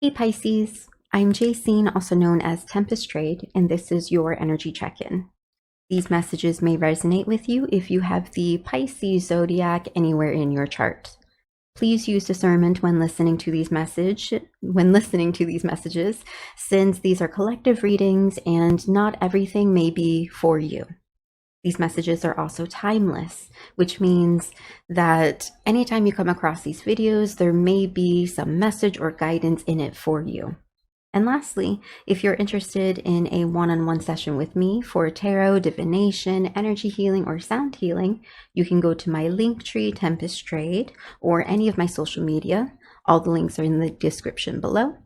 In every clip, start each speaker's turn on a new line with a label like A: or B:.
A: Hey Pisces, I'm Jacene, also known as Tempest Trade, and this is your energy check-in. These messages may resonate with you if you have the Pisces zodiac anywhere in your chart. Please use discernment when listening to these messages, since these are collective readings and not everything may be for you. These messages are also timeless, which means that anytime you come across these videos, there may be some message or guidance in it for you. And lastly, if you're interested in a one-on-one session with me for tarot, divination, energy healing, or sound healing, you can go to my Linktree, Tempest Trade, or any of my social media. All the links are in the description below.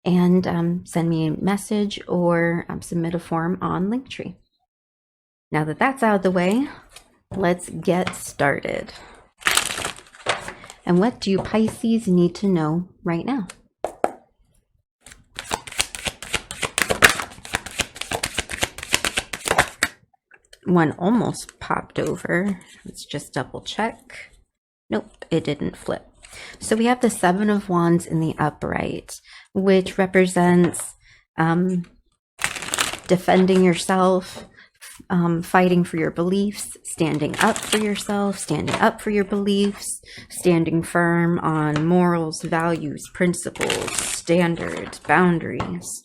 A: And send me a message or submit a form on Linktree. Now that that's out of the way, let's get started. And what do Pisces need to know right now? One almost popped over. Let's just double check. Nope, it didn't flip. So we have the Seven of Wands in the upright, which represents defending yourself, fighting for your beliefs, standing up for yourself, standing up for your beliefs, standing firm on morals, values, principles, standards, boundaries.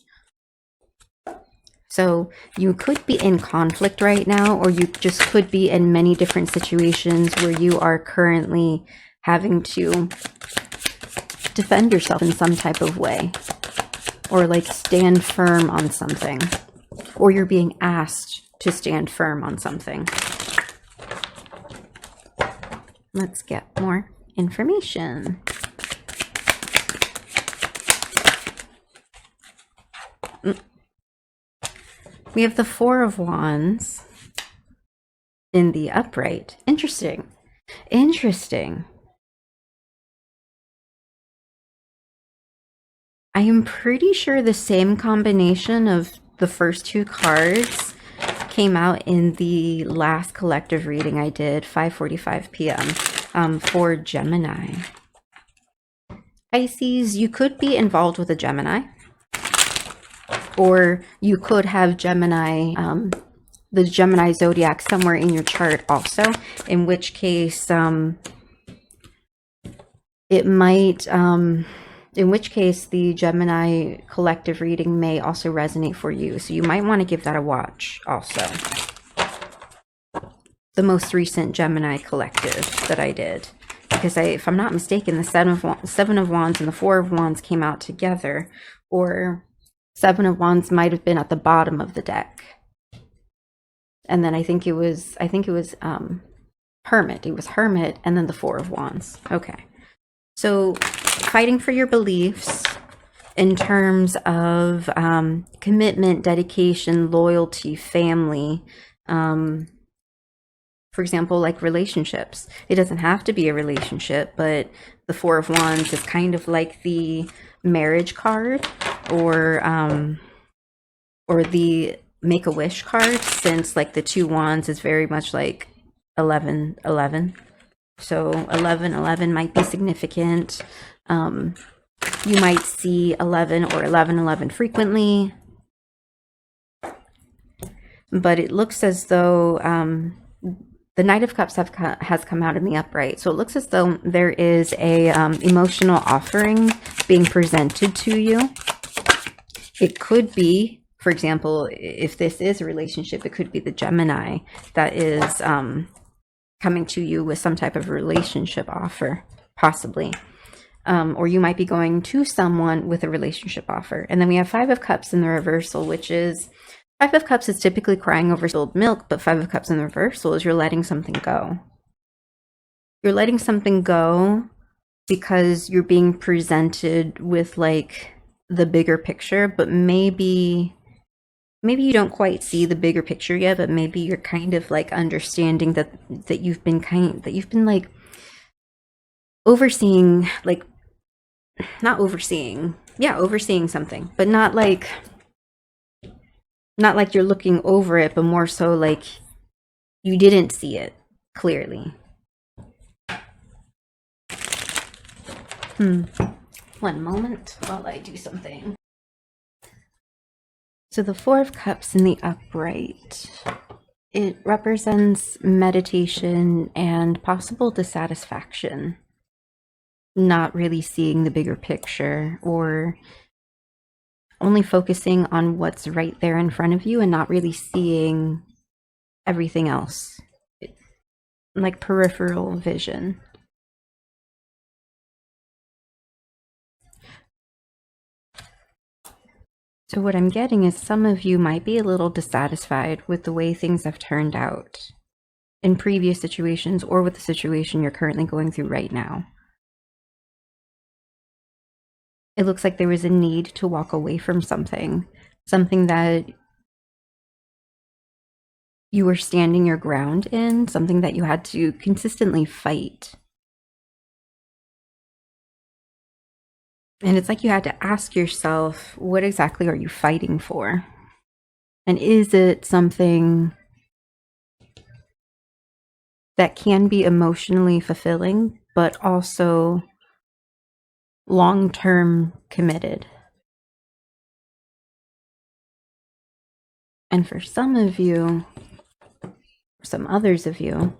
A: So you could be in conflict right now, or you just could be in many different situations where you are currently having to defend yourself in some type of way, or like stand firm on something, or you're being asked to stand firm on something. Let's get more information. We have the Four of Wands in the upright. Interesting. Interesting. I am pretty sure the same combination of the first two cards came out in the last collective reading I did, 5:45 p.m. For Gemini. Pisces, you could be involved with a Gemini, or you could have Gemini, the Gemini zodiac somewhere in your chart also, in which case it might, in which case the Gemini collective reading may also resonate for you. So you might want to give that a watch also. The most recent Gemini collective that I did. Because if I'm not mistaken, the Seven of Wands and the Four of Wands came out together. Or Seven of Wands might have been at the bottom of the deck. And then I think it was Hermit. It was Hermit and then the Four of Wands. Okay. So fighting for your beliefs in terms of commitment, dedication, loyalty, family. For example, like relationships. It doesn't have to be a relationship, but the Four of Wands is kind of like the marriage card, or the Make-A-Wish card, since like the Two Wands is very much like 11-11. So 11-11 might be significant. You might see 11 or 11-11 frequently, but it looks as though the Knight of Cups has come out in the upright. So it looks as though there is a emotional offering being presented to you. It could be, for example, if this is a relationship, it could be the Gemini that is coming to you with some type of relationship offer, possibly. Or you might be going to someone with a relationship offer. And then we have Five of Cups in the reversal, which is, Five of Cups is typically crying over spilled milk, but Five of Cups in the reversal is you're letting something go. You're letting something go because you're being presented with like the bigger picture, but maybe you don't quite see the bigger picture yet, but maybe you're kind of like understanding that you've been like overseeing, like overseeing something, but not like you're looking over it, but more so like you didn't see it clearly. One moment while I do something. So the Four of Cups in the upright, it represents meditation and possible dissatisfaction, not really seeing the bigger picture, or only focusing on what's right there in front of you and not really seeing everything else, like peripheral vision. So what I'm getting is some of you might be a little dissatisfied with the way things have turned out in previous situations or with the situation you're currently going through right now. It looks like there was a need to walk away from something that you were standing your ground in, something that you had to consistently fight. And it's like you had to ask yourself, what exactly are you fighting for? And is it something that can be emotionally fulfilling, but also long-term committed? And for some of you, some others of you,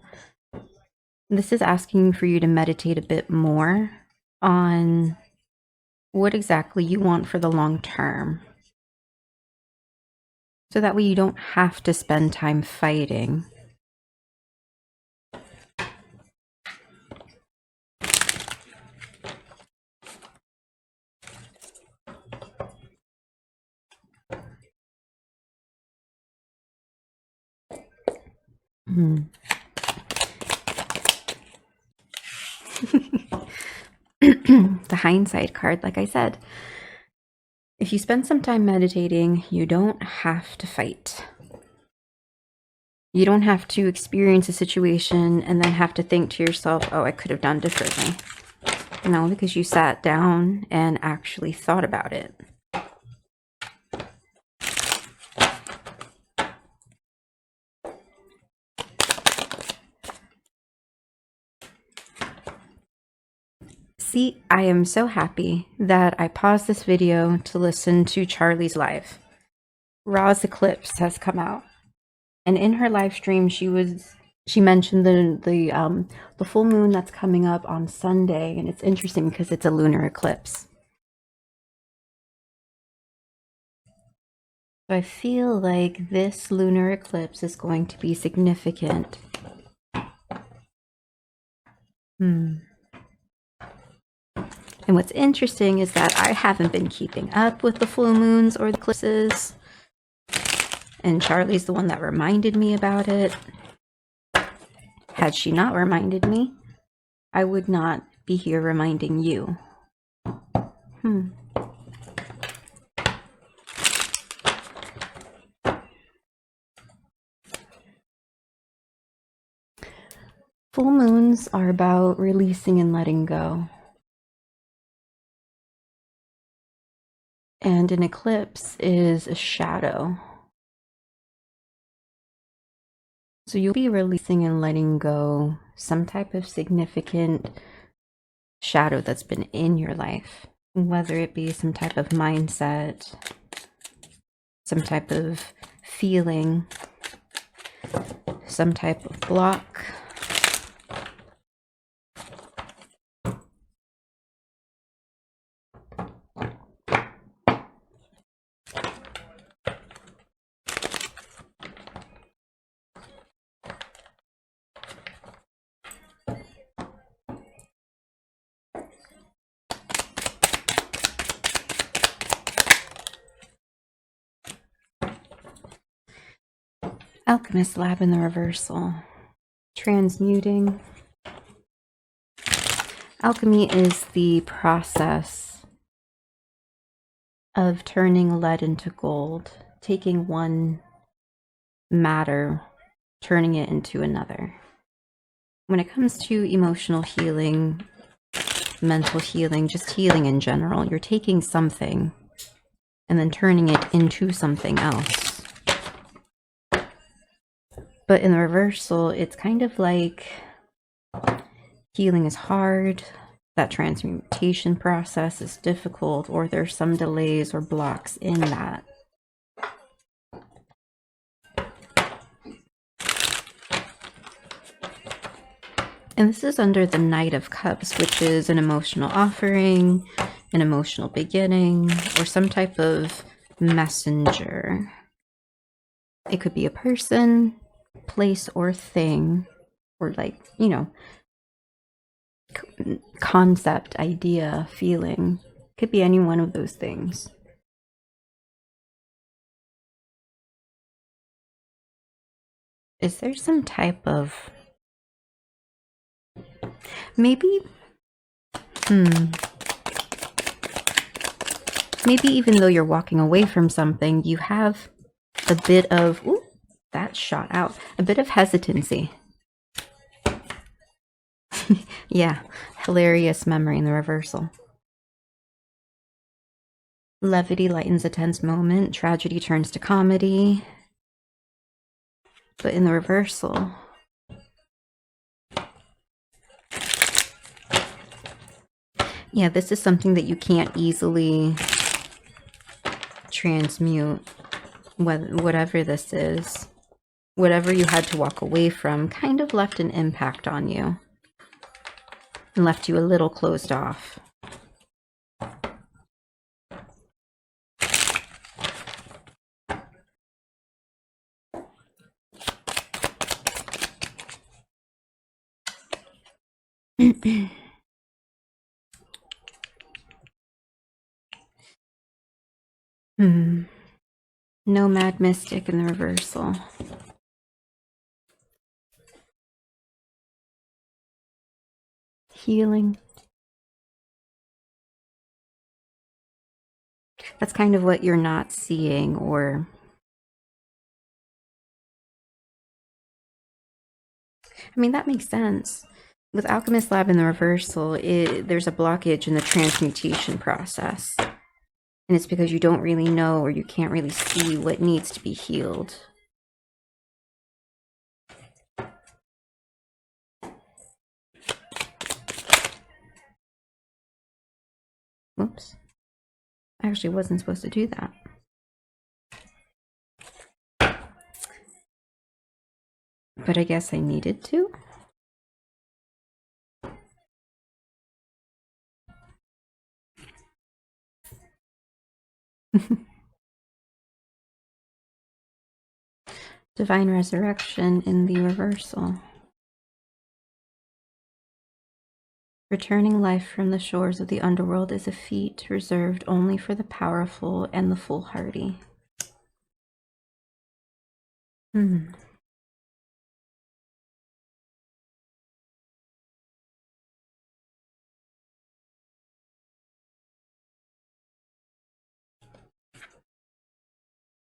A: this is asking for you to meditate a bit more on what exactly you want for the long term. So that way you don't have to spend time fighting. The hindsight card, like I said. If you spend some time meditating, you don't have to fight. You don't have to experience a situation and then have to think to yourself, oh, I could have done differently. No, because you sat down and actually thought about it. See, I am so happy that I paused this video to listen to Charlie's live. Ra's eclipse has come out, and in her live stream, she mentioned the full moon that's coming up on Sunday, and it's interesting because it's a lunar eclipse. So I feel like this lunar eclipse is going to be significant. And what's interesting is that I haven't been keeping up with the full moons or the eclipses. And Charlie's the one that reminded me about it. Had she not reminded me, I would not be here reminding you. Full moons are about releasing and letting go. And an eclipse is a shadow. So you'll be releasing and letting go some type of significant shadow that's been in your life, whether it be some type of mindset, some type of feeling, some type of block. Alchemist Lab in the reversal. Transmuting. Alchemy is the process of turning lead into gold, taking one matter, turning it into another. When it comes to emotional healing, mental healing, just healing in general, you're taking something and then turning it into something else. But in the reversal, it's kind of like healing is hard, that transmutation process is difficult, or there's some delays or blocks in that. And this is under the Knight of Cups, which is an emotional offering, an emotional beginning, or some type of messenger. It could be a person, place, or thing, or like, you know, concept, idea, feeling. Could be any one of those things. Is there some type of maybe even though you're walking away from something, you have a bit of, ooh, that shot out, a bit of hesitancy. Yeah, hilarious memory in the reversal. Levity lightens a tense moment, tragedy turns to comedy. But in the reversal, yeah, this is something that you can't easily transmute. Whatever this is, whatever you had to walk away from, kind of left an impact on you and left you a little closed off. Nomad Mystic in the reversal. Healing. That's kind of what you're not seeing, or I mean, that makes sense. With Alchemist Lab in the reversal, there's a blockage in the transmutation process. And it's because you don't really know, or you can't really see what needs to be healed. Oops. I actually wasn't supposed to do that. But I guess I needed to. Divine Resurrection in the reversal. Returning life from the shores of the underworld is a feat reserved only for the powerful and the foolhardy.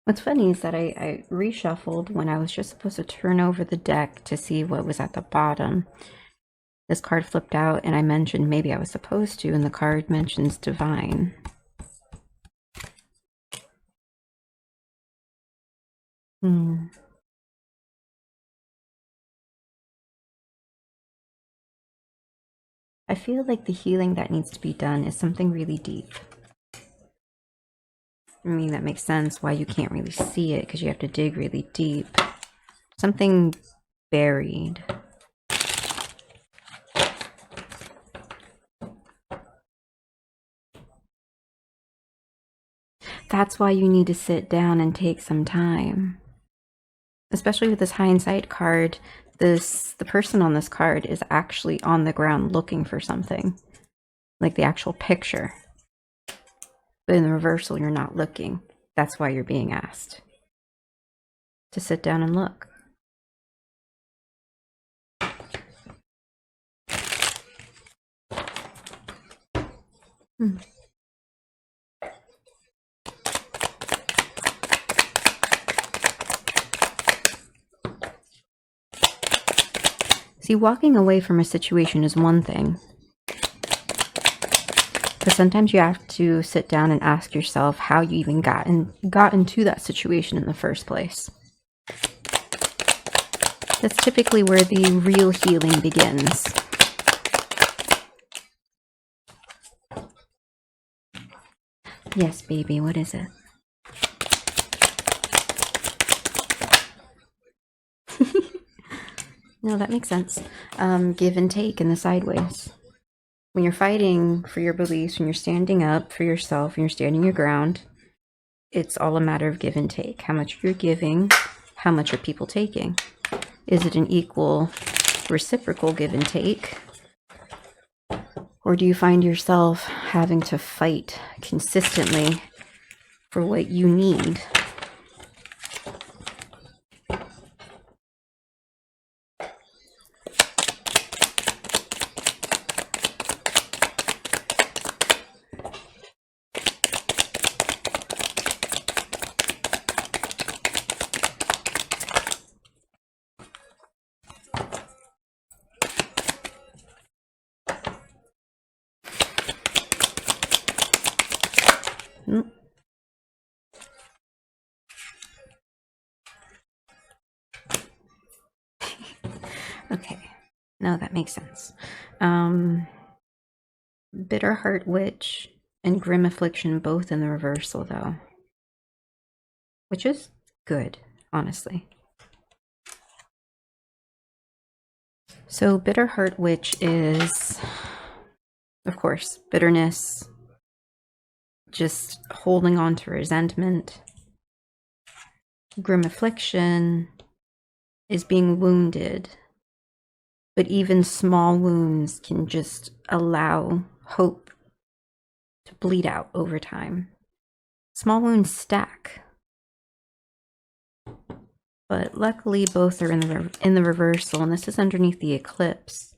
A: What's funny is that I reshuffled when I was just supposed to turn over the deck to see what was at the bottom. This card flipped out, and I mentioned maybe I was supposed to, and the card mentions divine. I feel like the healing that needs to be done is something really deep. I mean, that makes sense why you can't really see it, because you have to dig really deep. Something buried. That's why you need to sit down and take some time. Especially with this hindsight card, the person on this card is actually on the ground looking for something. Like the actual picture. But in the reversal, you're not looking. That's why you're being asked to sit down and look. See, walking away from a situation is one thing. But sometimes you have to sit down and ask yourself how you even got into that situation in the first place. That's typically where the real healing begins. Yes, baby, what is it? No, that makes sense. Give and take in the sideways. When you're fighting for your beliefs, when you're standing up for yourself, when you're standing your ground, it's all a matter of give and take. How much you're giving, how much are people taking? Is it an equal, reciprocal give and take? Or do you find yourself having to fight consistently for what you need? Okay, no, that makes sense. Bitter Heart Witch and Grim Affliction both in the reversal, though, which is good, honestly. So Bitter Heart Witch is, of course, bitterness, just holding on to resentment. Grim Affliction is being wounded, but even small wounds can just allow hope to bleed out over time. Small wounds stack, but luckily both are in the reversal, and this is underneath the eclipse.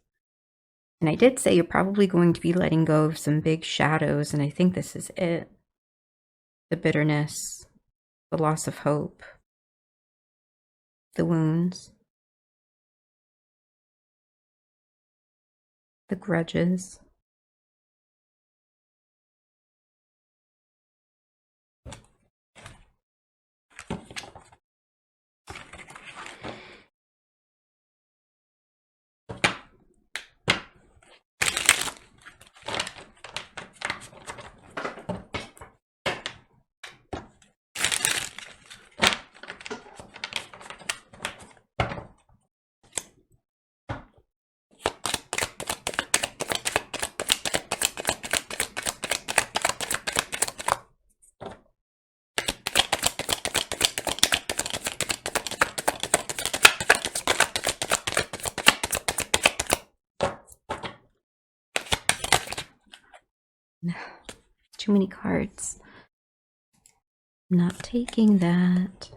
A: And I did say you're probably going to be letting go of some big shadows, and I think this is it. The bitterness, the loss of hope, the wounds, the grudges. Too many cards. Not taking that.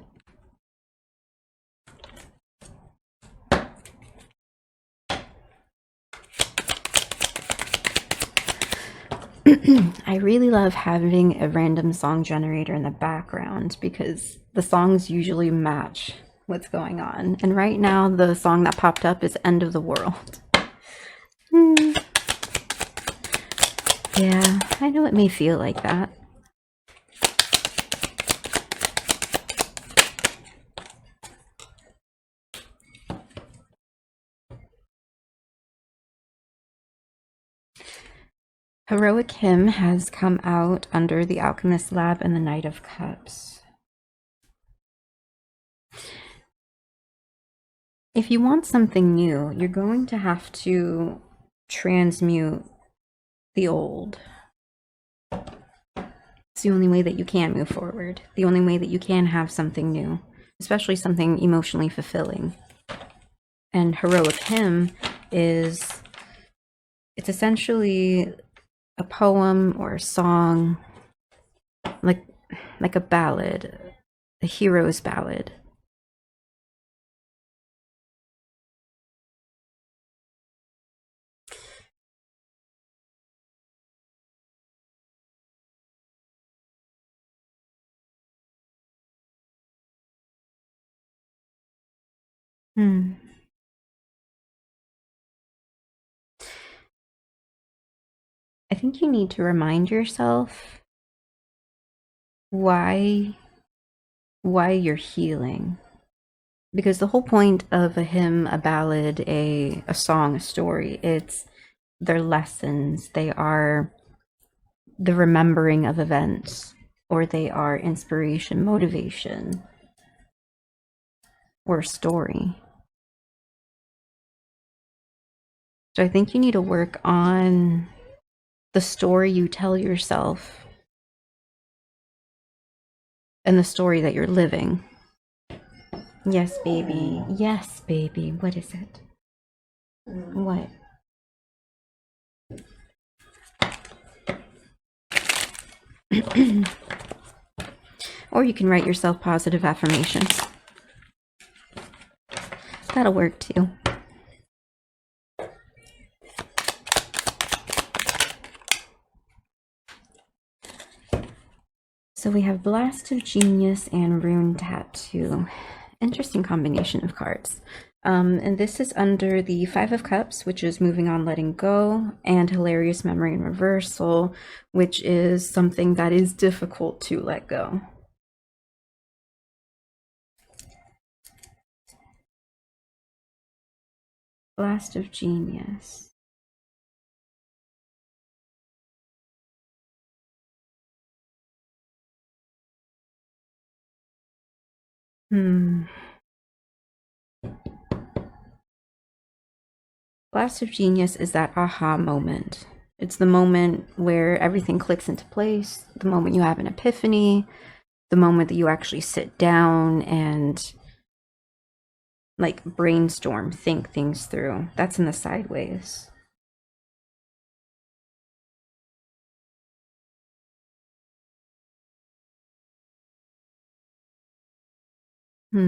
A: I really love having a random song generator in the background because the songs usually match what's going on. And right now, the song that popped up is End of the World. Yeah, I know it may feel like that. Heroic Hymn has come out under the Alchemist Lab and the Knight of Cups. If you want something new, you're going to have to transmute the old. It's the only way that you can move forward. The only way that you can have something new, especially something emotionally fulfilling. And Heroic Hymn it's essentially a poem or a song, like a ballad, a hero's ballad. I think you need to remind yourself why you're healing. Because the whole point of a hymn, a ballad, a song, a story, they're lessons. They are the remembering of events, or they are inspiration, motivation, or story. So I think you need to work on the story you tell yourself and the story that you're living. Yes, baby. Yes, baby. What is it? What? Or you can write yourself positive affirmations. That'll work too. So we have Blast of Genius and Rune Tattoo. Interesting combination of cards. And this is under the Five of Cups, which is moving on, letting go, and Hilarious Memory and Reversal, which is something that is difficult to let go. Blast of Genius. Blast of Genius is that aha moment. It's the moment where everything clicks into place, the moment you have an epiphany, the moment that you actually sit down and like brainstorm, think things through. That's in the sideways. I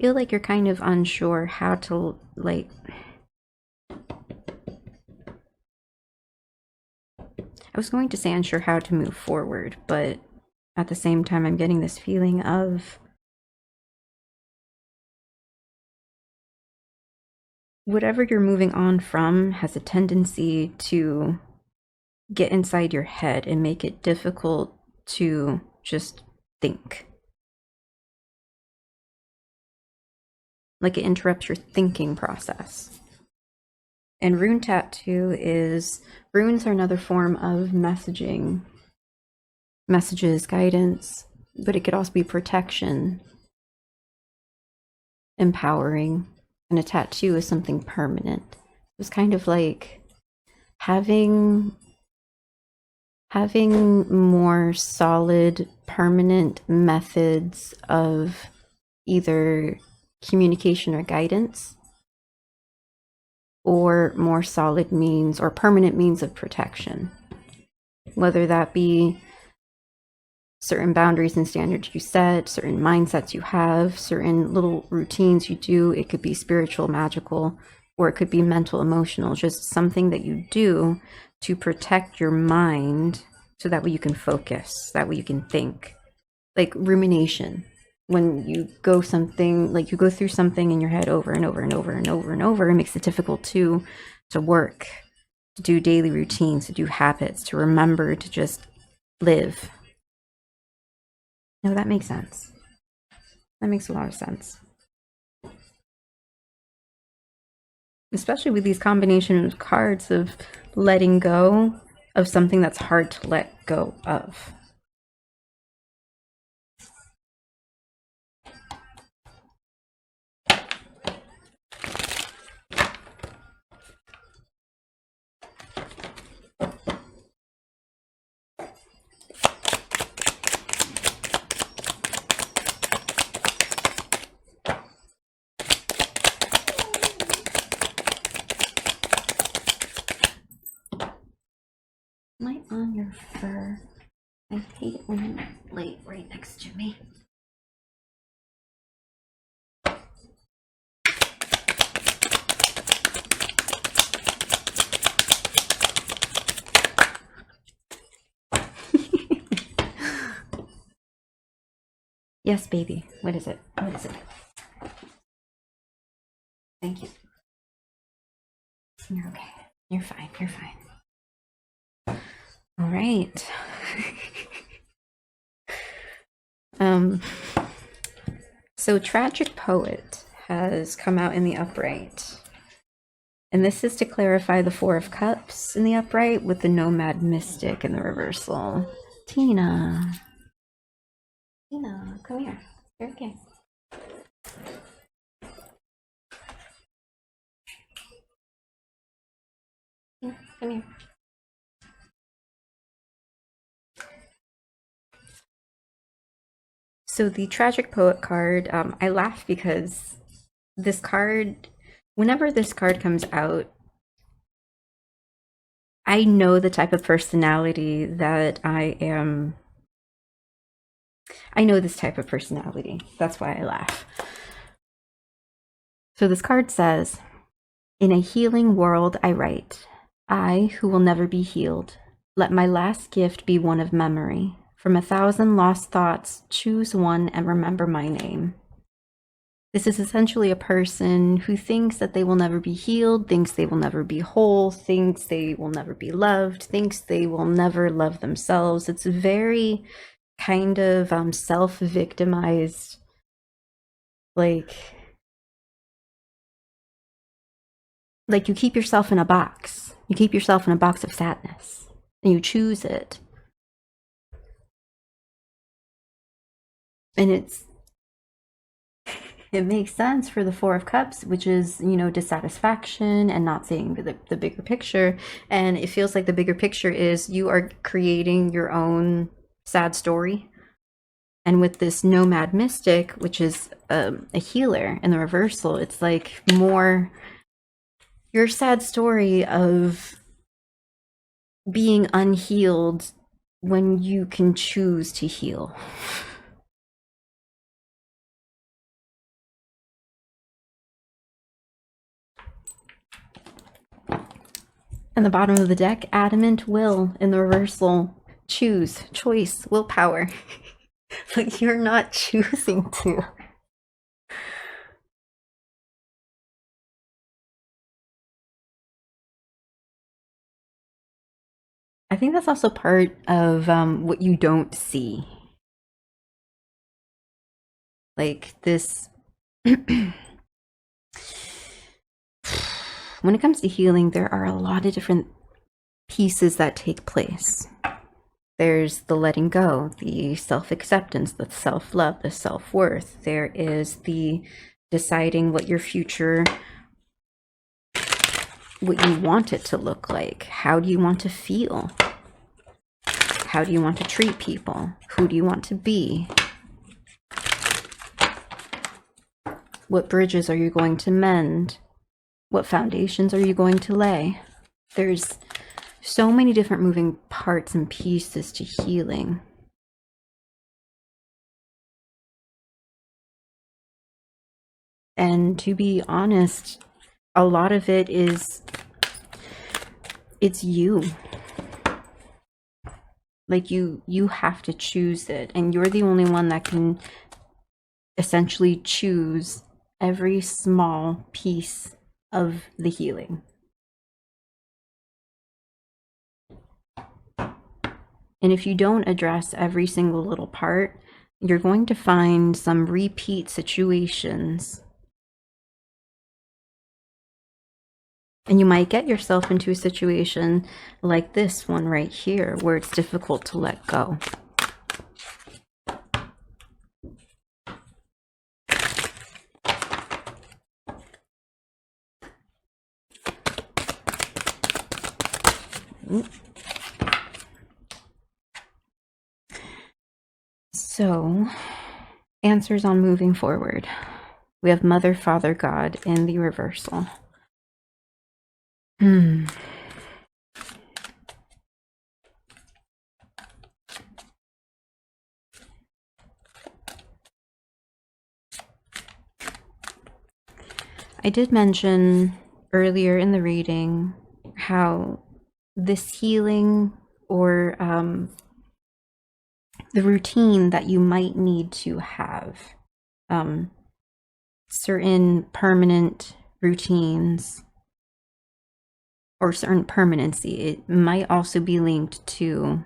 A: feel like you're kind of unsure how to, like, I was going to say unsure how to move forward, but at the same time, I'm getting this feeling of whatever you're moving on from has a tendency to get inside your head and make it difficult to just think. Like it interrupts your thinking process. And Rune Tattoo is, runes are another form of messaging, messages, guidance, but it could also be protection, empowering, and a tattoo is something permanent. It's kind of like having more solid, permanent methods of either communication or guidance, or more solid means or permanent means of protection, whether that be certain boundaries and standards you set, certain mindsets you have, certain little routines you do. It could be spiritual, magical, or it could be mental, emotional, just something that you do to protect your mind so that way you can focus, that way you can think. Like rumination. When you go something, like you go through something in your head over and over and over and over and over, it makes it difficult to work, to do daily routines, to do habits, to remember to just live. No, that makes sense. That makes a lot of sense. Especially with these combination of cards of letting go of something that's hard to let go of. Light on your fur. I hate it when you lay right next to me. Yes, baby. What is it? What is it? Thank you. You're okay. You're fine. You're fine. All right. So Tragic Poet has come out in the upright. And this is to clarify the Four of Cups in the upright with the Nomad Mystic in the reversal. Tina, come here. You're okay. Come here. So the Tragic Poet card, I laugh because this card, whenever this card comes out, I know the type of personality that I am. I know this type of personality. That's why I laugh. So this card says, in a healing world I write, I who will never be healed, let my last gift be one of memory. From 1,000 lost thoughts, choose one and remember my name. This is essentially a person who thinks that they will never be healed, thinks they will never be whole, thinks they will never be loved, thinks they will never love themselves. It's very kind of self-victimized, like you keep yourself in a box. You keep yourself in a box of sadness and you choose it. And it makes sense for the Four of Cups, which is, dissatisfaction and not seeing the bigger picture. And it feels like the bigger picture is you are creating your own sad story. And with this Nomad Mystic, which is a healer in the reversal, it's like more your sad story of being unhealed when you can choose to heal. And the bottom of the deck, adamant will in the reversal. Choose, choice, willpower. Like you're not choosing to. I think that's also part of what you don't see. Like this, when it comes to healing, there are a lot of different pieces that take place. There's the letting go, the self-acceptance, the self-love, the self-worth. There is the deciding what your future, what you want it to look like. How do you want to feel? How do you want to treat people? Who do you want to be? What bridges are you going to mend? What foundations are you going to lay? There's so many different moving parts and pieces to healing. And to be honest, a lot of it is, it's you. Like you have to choose it, and you're the only one that can essentially choose every small piece of the healing. And if you don't address every single little part, you're going to find some repeat situations. And you might get yourself into a situation like this one right here, where it's difficult to let go. So, answers on moving forward. We have Mother, Father, God in the reversal. I did mention earlier in the reading how this healing or the routine that you might need to have, certain permanent routines or certain permanency, it might also be linked to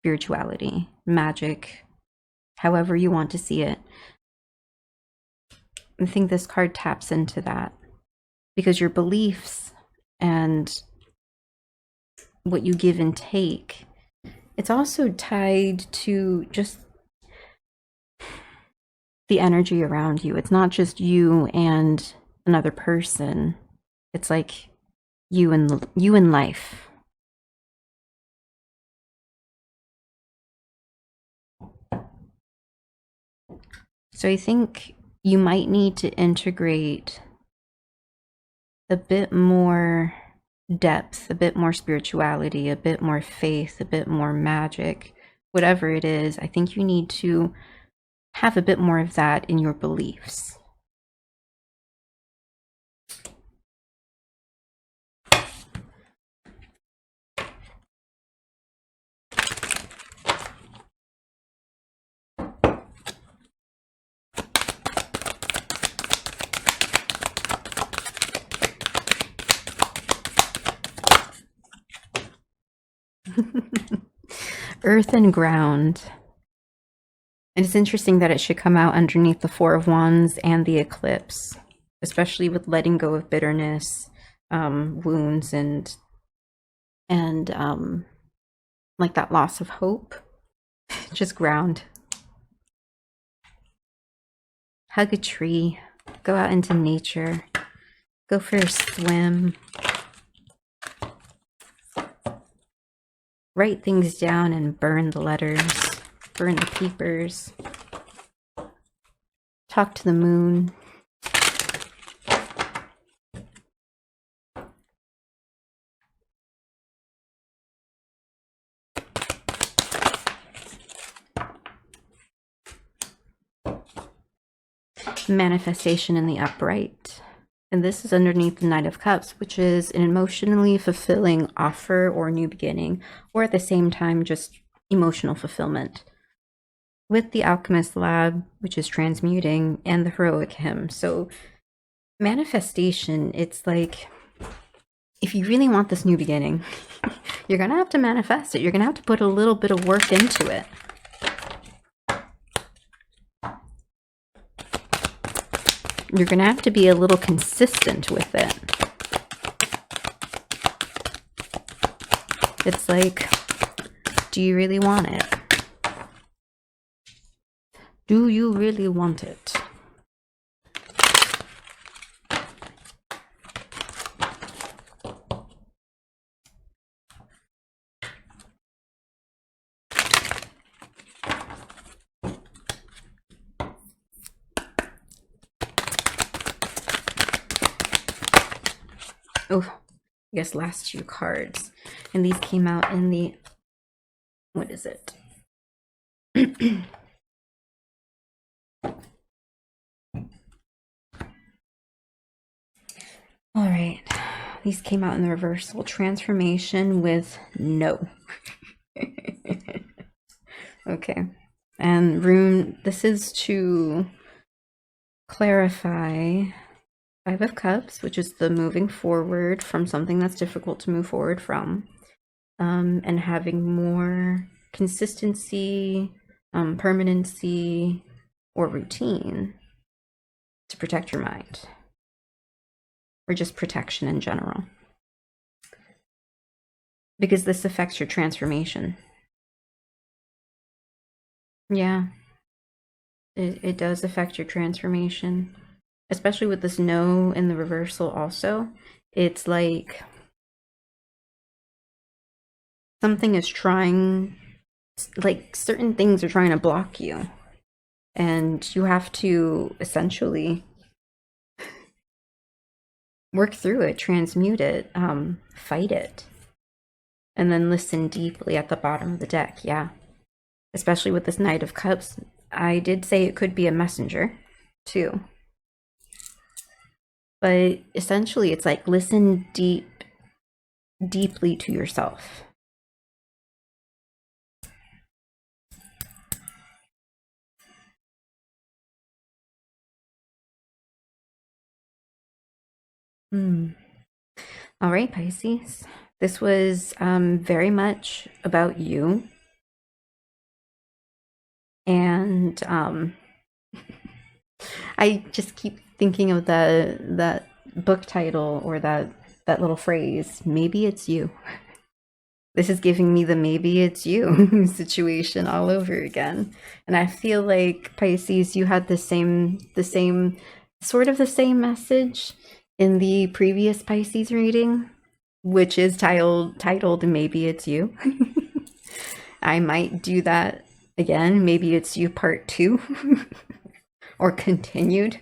A: spirituality, magic, however you want to see it. I think this card taps into that because your beliefs and what you give and take. It's also tied to just the energy around you. It's not just you and another person. It's like you and life. So I think you might need to integrate a bit more depth, a bit more spirituality, a bit more faith, a bit more magic, whatever it is. I think you need to have a bit more of that in your beliefs. Earth and ground. And it's interesting that it should come out underneath the Four of Wands and the eclipse, especially with letting go of bitterness, wounds, and like that loss of hope. Just ground. Hug a tree. Go out into nature. Go for a swim. Write things down and burn the letters. Burn the papers. Talk to the moon. Manifestation in the upright. And this is underneath the Knight of Cups, which is an emotionally fulfilling offer or new beginning, or at the same time, just emotional fulfillment. With the Alchemist Lab, which is transmuting, and the Heroic Hymn. So manifestation, it's like, if you really want this new beginning, you're going to have to manifest it. You're going to have to put a little bit of work into it. You're going to have to be a little consistent with it. It's like, do you really want it? Do you really want it? Oh, I guess last two cards. And these came out in the, what is it? All right. These came out in the reversal. Transformation with no. Okay. And rune, this is to clarify Five of Cups, which is the moving forward from something that's difficult to move forward from, and having more consistency, permanency, or routine to protect your mind, or just protection in general. Because this affects your transformation. Yeah, it does affect your transformation. Especially with this no in the reversal also. It's like something is trying, like certain things are trying to block you. And you have to essentially work through it, transmute it, fight it. And then listen deeply at the bottom of the deck, yeah. Especially with this Knight of Cups. I did say it could be a messenger, too. But essentially, it's like listen deeply to yourself. All right, Pisces. This was very much about you. And I just keep thinking of that book title, or that that little phrase, maybe it's you. This is giving me the maybe it's you situation all over again. And I feel like, Pisces, you had the same sort of the same message in the previous Pisces reading, which is titled Maybe It's You. I might do that again. Maybe It's You part 2 or continued.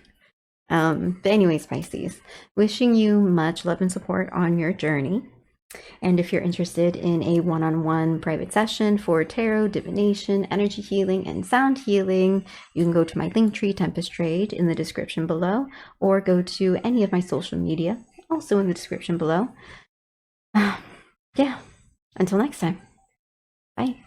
A: But anyways, Pisces, wishing you much love and support on your journey. And if you're interested in a one-on-one private session for tarot, divination, energy healing, and sound healing, you can go to my Linktree Tempest Trade in the description below, or go to any of my social media, also in the description below. Yeah, until next time. Bye.